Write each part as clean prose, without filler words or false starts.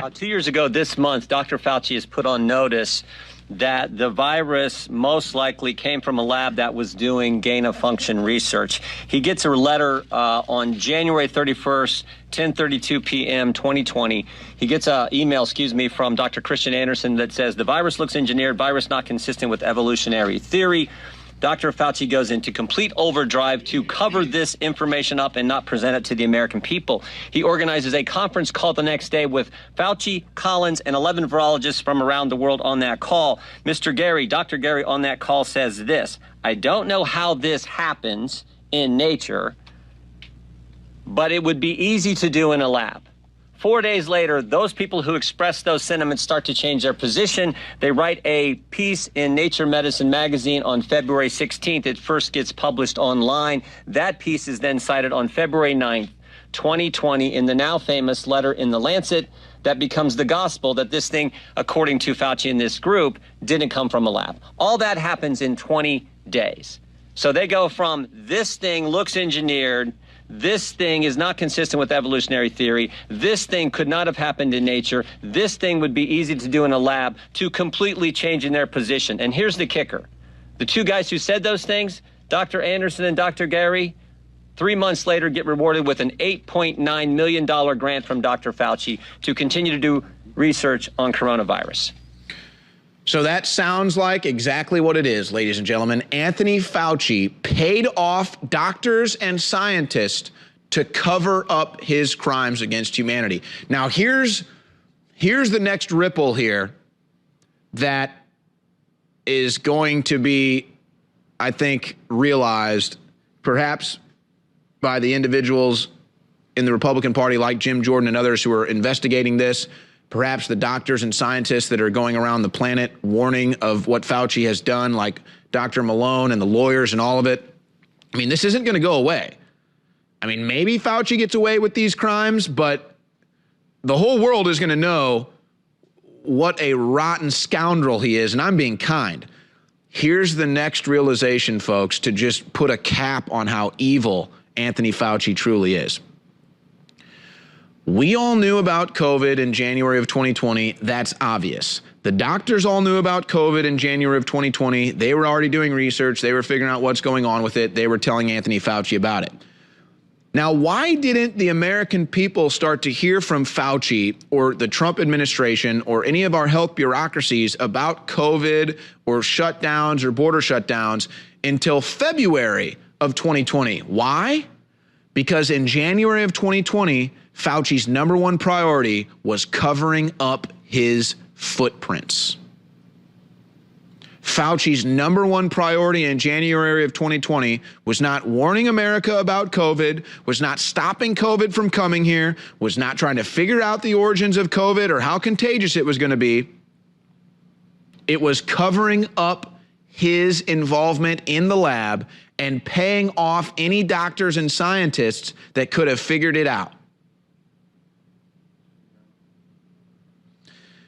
2 years ago this month, Dr. Fauci has put on notice that the virus most likely came from a lab that was doing gain-of-function research. He gets a letter on January 31st, 10:32 p.m. 2020. He gets an email, from Dr. Christian Anderson that says, the virus looks engineered, virus not consistent with evolutionary theory. Dr. Fauci goes into complete overdrive to cover this information up and not present it to the American people. He organizes a conference call the next day with Fauci, Collins, and 11 virologists from around the world on that call. Dr. Gary on that call says this: I don't know how this happens in nature, but it would be easy to do in a lab. 4 days later, those people who express those sentiments start to change their position. They write a piece in Nature Medicine magazine on February 16th. It first gets published online. That piece is then cited on February 9th, 2020, in the now famous letter in The Lancet that becomes the gospel that this thing, according to Fauci and this group, didn't come from a lab. All that happens in 20 days. So they go from this thing looks engineered, this thing is not consistent with evolutionary theory, this thing could not have happened in nature, this thing would be easy to do in a lab, to completely changing their position. And here's the kicker. The two guys who said those things, Dr. Anderson and Dr. Gary, 3 months later get rewarded with an $8.9 million grant from Dr. Fauci to continue to do research on coronavirus. So that sounds like exactly what it is, ladies and gentlemen. Anthony Fauci paid off doctors and scientists to cover up his crimes against humanity. Now, here's the next ripple here that is going to be, I think, realized perhaps by the individuals in the Republican Party like Jim Jordan and others who are investigating this. Perhaps the doctors and scientists that are going around the planet warning of what Fauci has done, like Dr. Malone and the lawyers and all of it. I mean, this isn't going to go away. I mean, maybe Fauci gets away with these crimes, but the whole world is going to know what a rotten scoundrel he is, and I'm being kind. Here's the next realization, folks, to just put a cap on how evil Anthony Fauci truly is. We all knew about COVID in January of 2020. That's obvious. The doctors all knew about COVID in January of 2020. They were already doing research. They were figuring out what's going on with it. They were telling Anthony Fauci about it. Now, why didn't the American people start to hear from Fauci or the Trump administration or any of our health bureaucracies about COVID or shutdowns or border shutdowns until February of 2020? Why? Because in January of 2020, Fauci's number one priority was covering up his footprints. Fauci's number one priority in January of 2020 was not warning America about COVID, was not stopping COVID from coming here, was not trying to figure out the origins of COVID or how contagious it was going to be. It was covering up his involvement in the lab and paying off any doctors and scientists that could have figured it out.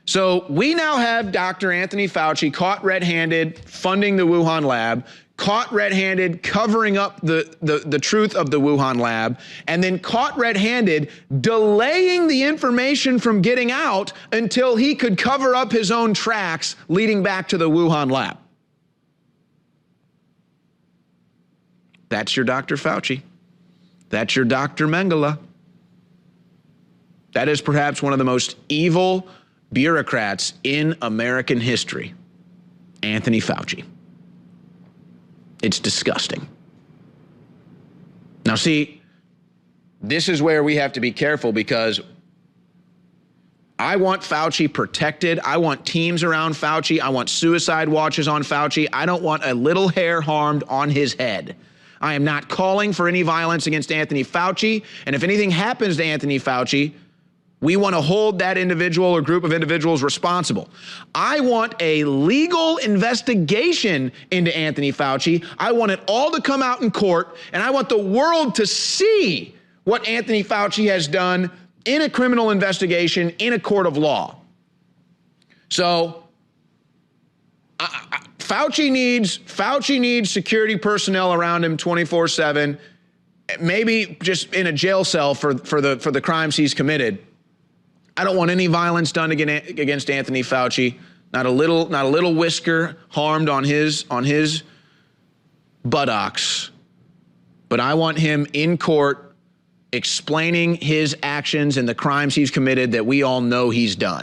So we now have Dr. Anthony Fauci caught red-handed funding the Wuhan lab, caught red-handed covering up the truth of the Wuhan lab, and then caught red-handed delaying the information from getting out until he could cover up his own tracks leading back to the Wuhan lab. That's your Dr. Fauci. That's your Dr. Mengele. That is perhaps one of the most evil bureaucrats in American history, Anthony Fauci. It's disgusting. Now, see, this is where we have to be careful because I want Fauci protected. I want teams around Fauci. I want suicide watches on Fauci. I don't want a little hair harmed on his head. I am not calling for any violence against Anthony Fauci. And if anything happens to Anthony Fauci, we want to hold that individual or group of individuals responsible. I want a legal investigation into Anthony Fauci. I want it all to come out in court, and I want the world to see what Anthony Fauci has done in a criminal investigation in a court of law. So Fauci needs security personnel around him 24/7, maybe just in a jail cell for the crimes he's committed. I don't want any violence done against Anthony Fauci. Not a little whisker harmed on his buttocks. But I want him in court explaining his actions and the crimes he's committed that we all know he's done.